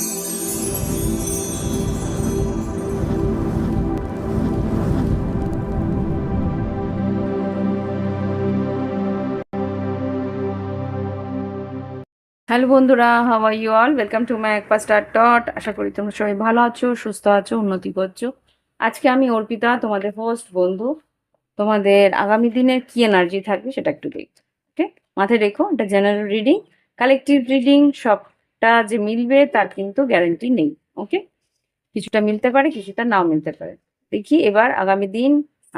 Hello বন্ধুরা, how are you all? Welcome to my একপা star dot. আশা করি তোমরা সবাই ভালো আছো, সুস্থ আছো, উন্নতি করছো। আজকে আমি অর্পিতা, তোমাদের হোস্ট বন্ধু। তোমাদের আগামী দিনের কি এনার্জি থাকবে সেটা একটু দেখো। ওকে, মাথায় রেখো, এটা জেনারেল রিডিং, কালেকটিভ রিডিং। সবটা যে মিলবে তার কিন্তু গ্যারান্টি নেই। ওকে, কিছুটা মিলতে পারে, কিছুটা নাও মিলতে পারে। দেখি এবার আগামী দিন,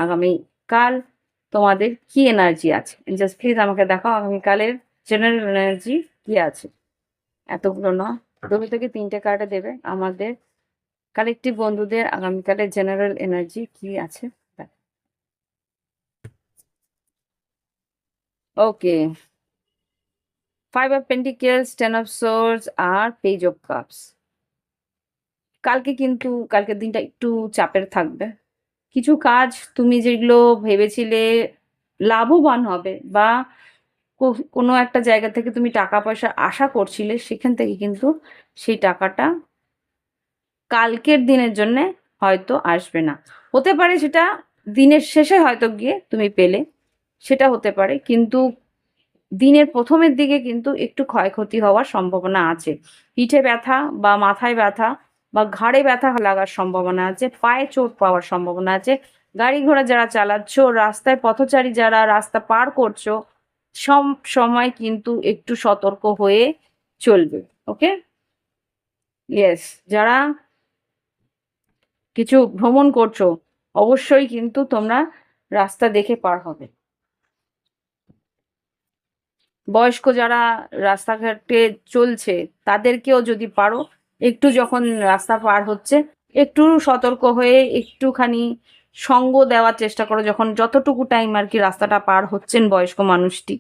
আগামী কাল তোমাদের কি এনার্জি আছে। জাস্ট প্লিজ আমাকে দেখাও আগামীকালের জেনারেল এনার্জি কি আছে। এতগুলো না, 2 থেকে 3টে কার্ডে দেবে আমাদের কালেকটিভ বন্ধুদের আগামীকালের জেনারেল এনার্জি কি আছে। Okay, 5 of pentacles, 10 of swords আর পেজ অফ কাপস। কালকের দিনটা একটু চাপের থাকবে। কিছু কাজ তুমি যেগুলো ভেবেছিলে লাভবান হবে বা কোনো একটা জায়গা থেকে তুমি টাকা পয়সা আশা করছিলে, সেখান থেকে কিন্তু সেই টাকাটা কালকের দিনের জন্য হয়তো আসবে না। হতে পারে সেটা দিনের শেষে হয়তো গিয়ে তুমি পেলে, সেটা হতে পারে, কিন্তু দিনের প্রথমের দিকে কিন্তু একটু ক্ষয়ক্ষতি হওয়ার সম্ভাবনা আছে। পিঠে ব্যথা বা মাথায় ব্যথা বা ঘাড়ে ব্যথা লাগার সম্ভাবনা আছে, পায়ে চোট পাওয়ার সম্ভাবনা আছে। গাড়ি ঘোড়া যারা চালাচ্ছ, রাস্তায় পথচারী যারা রাস্তা পার করছো, সব সময় কিন্তু একটু সতর্ক হয়ে চলবে। ওকে, ইয়েস, যারা কিছু ভ্রমণ করছো অবশ্যই কিন্তু তোমরা রাস্তা দেখে পার হবে। বয়স্ক যারা রাস্তাঘাটে চলছে তাদেরকেও যদি পারো, একটু যখন রাস্তা পার হচ্ছে একটু সতর্ক হয়ে একটুখানি সঙ্গ দেওয়ার চেষ্টা করো। যখন যতটুকু টাইম আর কি রাস্তাটা পার হচ্ছেন বয়স্ক মানুষটি,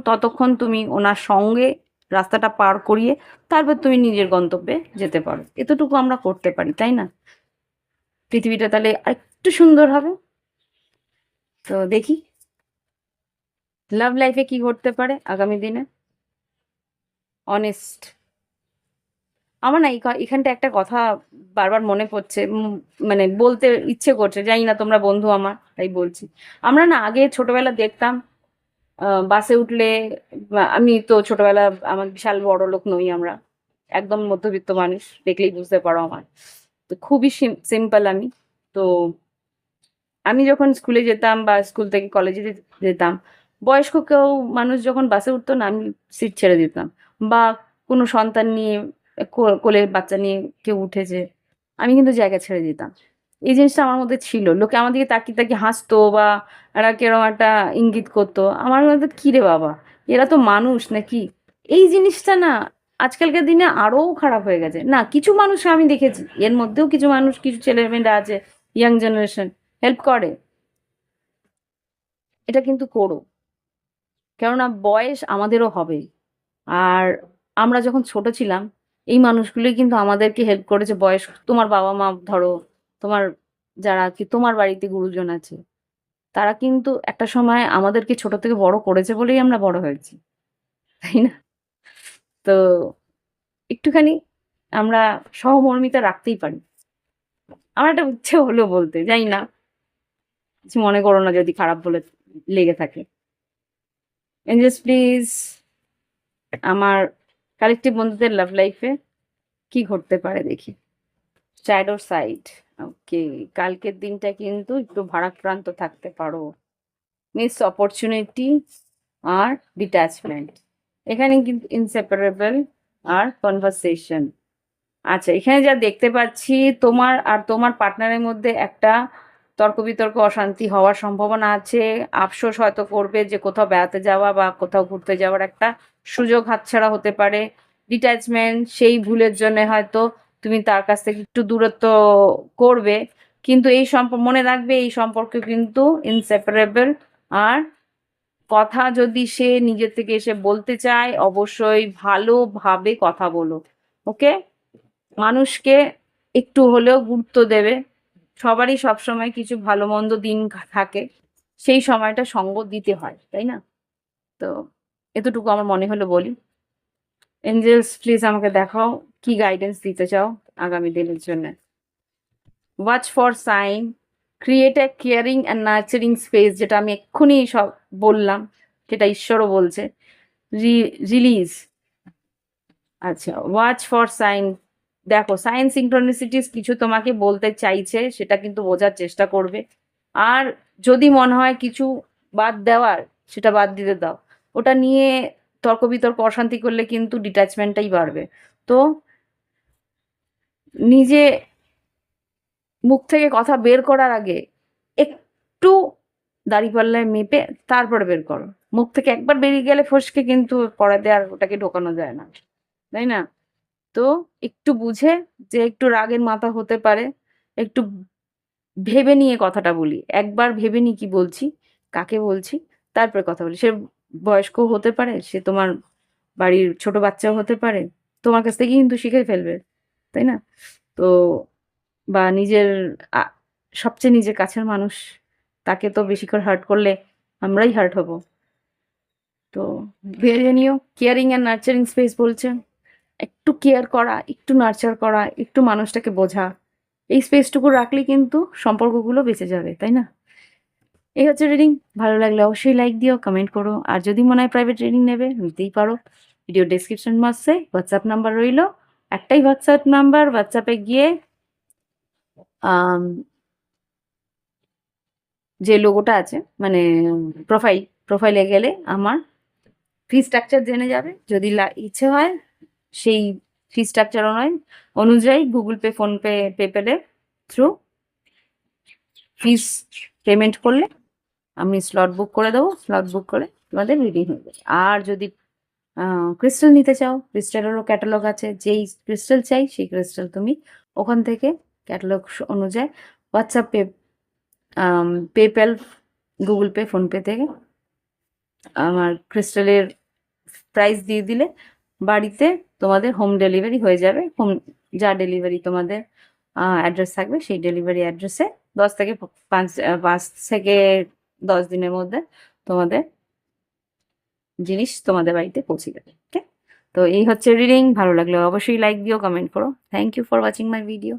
ততক্ষণ তুমি ওনার সঙ্গে রাস্তাটা পার করিয়ে তারপর তুমি নিজের গন্তব্যে যেতে পারো। এতটুকু আমরা করতে পারি, তাই না? পৃথিবীটা তাহলে আরেকটু সুন্দর হবে। তো দেখি লাভ লাইফে কি ঘটতে পারে আগামী দিনে। অনেস্ট, আমার না এখানটা একটা কথা বারবার মনে পড়ছে, মানে বলতে ইচ্ছে করছে, জানি না তোমরা বন্ধু আমার, তাই বলছি। আমরা না আগে ছোটবেলা দেখতাম, বাসে উঠলে, আমি তো ছোটবেলা, আমার বিশাল বড় লোক নই, আমরা একদম মধ্যবিত্ত মানুষ, দেখলেই বুঝতে পারো আমার। তো খুবই সিম্পল আমি। তো আমি যখন স্কুলে যেতাম বা স্কুল থেকে কলেজে যেতাম, বয়স্ক কেউ মানুষ যখন বাসে উঠতো না, আমি সিট ছেড়ে দিতাম। বা কোনো সন্তান নিয়ে, কোলে বাচ্চা নিয়ে কেউ উঠেছে, আমি কিন্তু জায়গা ছেড়ে দিতাম। এই জিনিসটা আমার মধ্যে ছিল। লোকে আমার দিকে তাকিয়ে তাকিয়ে হাসতো বা এরা কেরম একটা ইঙ্গিত করতো, আমার মধ্যে কি রে বাবা, এরা তো মানুষ নাকি। এই জিনিসটা না আজকালকার দিনে আরো খারাপ হয়ে গেছে। না, কিছু মানুষ আমি দেখেছি, এর মধ্যেও কিছু মানুষ, কিছু ছেলেমেয়েরা আছে, ইয়াং জেনারেশন হেল্প করে, এটা কিন্তু করো। কেননা বয়স আমাদেরও হবে। আর আমরা যখন ছোট ছিলাম, এই মানুষগুলোই কিন্তু আমাদেরকে হেল্প করেছে। বয়স, তোমার বাবা মা ধরো, তোমার যারা কি তোমার বাড়িতে গুরুজন আছে, তারা কিন্তু একটা সময় আমাদেরকে ছোট থেকে বড় করেছে বলেই আমরা বড় হয়েছি, তাই না? তো একটুখানি আমরা সহমর্মিতা রাখতেই পারি। আমার একটা ইচ্ছে হলো বলতে, জানি না, কিছু মনে করো না যদি খারাপ বলে লেগে থাকে। এঞ্জেলস প্লিজ, আমার কালেকটিভ বন্ধুদের লাভ লাইফে কি ঘটতে পারে দেখি। Shadow side. ওকে, কালকের দিনটা কিন্তু একটু ভারাক্রান্ত থাকতে পারো। মিস অপরচুনিটি আর ডিট্যাচমেন্ট, এখানে কিন্তু ইনসেপারেবল আর কনভারসেশন। আচ্ছা, এখানে যা দেখতে পাচ্ছি, তোমার আর তোমার পার্টনারের মধ্যে একটা তর্ক বিতর্ক, অশান্তি হওয়ার সম্ভাবনা আছে। আফসোস হয়তো করবে যে কোথাও বেড়াতে যাওয়া বা কোথাও ঘুরতে যাওয়ার একটা সুযোগ হাতছাড়া হতে পারে। ডিট্যাচমেন্ট, সেই ভুলের জন্য হয়তো তুমি তার কাছ থেকে একটু দূরত্ব করবে, কিন্তু এই মনে রাখবে এই সম্পর্ক কিন্তু ইনসেপারেবল। আর কথা যদি সে নিজের থেকে এসে বলতে চায়, অবশ্যই ভালোভাবে কথা বলো। ওকে, মানুষকে একটু হলেও গুরুত্ব দেবে। সবারই সবসময় কিছু ভালো মন্দ দিন থাকে, সেই সময়টা সঙ্গ দিতে হয়, তাই না? তো এতটুকু আমার মনে হলো বলি। এঞ্জেলস প্লিজ আমাকে দেখাও কি গাইডেন্স দিতে চাও আগামী দিনের জন্য। Watch for sign, create a caring and nurturing space, যেটা আমি এক্ষুনি সব বললাম, যেটা ঈশ্বরও বলছে। রিলিজ, আচ্ছা ওয়াচ ফর সাইন, দেখো সাইন সিনক্রোনিসিটিস কিছু তোমাকে বলতে চাইছে, সেটা কিন্তু বোঝার চেষ্টা করবে। আর যদি মনে হয় কিছু বাদ দেওয়ার, সেটা বাদ দিতে দাও। ওটা নিয়ে তর্ক বিতর্ক অশান্তি করলে কিন্তু ডিট্যাচমেন্টটাই বাড়বে। তো নিজে মুখ থেকে কথা বের করার আগে একটু দাঁড়িপাল্লায় মেপে তারপরে বের করো। মুখ থেকে একবার বেরিয়ে গেলে ফসকে কিন্তু পড়াতে আর ওটাকে ঢোকানো যায় না, তাই না? তো একটু বুঝে, যে একটু রাগের মাথা হতে পারে, একটু ভেবে নিয়ে কথাটা বলি। একবার ভেবে নিই কি বলছি, কাকে বলছি, তারপরে কথা বলি। সে বয়স্কও হতে পারে, সে তোমার বাড়ির ছোট বাচ্চাও হতে পারে, তোমার কাছ থেকে কিন্তু শিখে ফেলবে, তাই না? তো বা নিজের আ সবচেয়ে নিজের কাছের মানুষ, তাকে তো বেশি করে হার্ট করলে আমরাই হার্ট হব। তো ভেবে নিও, কেয়ারিং অ্যান্ড নার্চারিং স্পেস বলছে। একটু কেয়ার করা, একটু নার্চার করা, একটু মানুষটাকে বোঝা, এই স্পেসটুকু রাখলেই কিন্তু সম্পর্কগুলো বেঁচে যাবে, তাই না? এই হচ্ছে রিডিং। ভালো লাগলে অবশ্যই লাইক দিও, কমেন্ট করো। আর যদি মনে হয় প্রাইভেট রিডিং নেবে, নিতেই পারো। ভিডিও ডেসক্রিপশন বক্সে হোয়াটসঅ্যাপ নাম্বার রইলো। একটাই হোয়াটসঅ্যাপ নাম্বার, হোয়াটসঅ্যাপে গিয়ে আম যে লোগোটা আছে, মানে প্রোফাইলে গেলে আমার ফি স্ট্রাকচার জেনে যাবে। যদি ইচ্ছে হয় সেই ফি স্ট্রাকচার অনুযায়ী গুগল পে, ফোনপে, পেপ্যালের থ্রু ফিস পেমেন্ট করলে আমি স্লট বুক করে দেবো। স্লট বুক করে তোমাদের রিডিং হয়ে যাবে। আর যদি ক্রিস্টাল নিতে চাও, ক্রিস্টালেরও ক্যাটালগ আছে। যেই ক্রিস্টাল চাই সেই ক্রিস্টাল তুমি ওখান থেকে ক্যাটালগ অনুযায়ী WhatsApp pay, PayPal, Google Pay, PhonePe থেকে আমার ক্রিস্টালের প্রাইস দিয়ে দিলে বাড়িতে তোমাদের হোম ডেলিভারি হয়ে যাবে। যা ডেলিভারি তোমাদের অ্যাড্রেস থাকবে, সেই ডেলিভারি অ্যাড্রেসে 5 থেকে 10 দিনের মধ্যে তোমাদের জিনিস তোমাদের বাড়িতে পৌঁছে যাবে। ওকে, তো এই হচ্ছে রিডিং। ভালো লাগলে অবশ্যই লাইক দিও, কমেন্ট করো। Thank you for watching my video.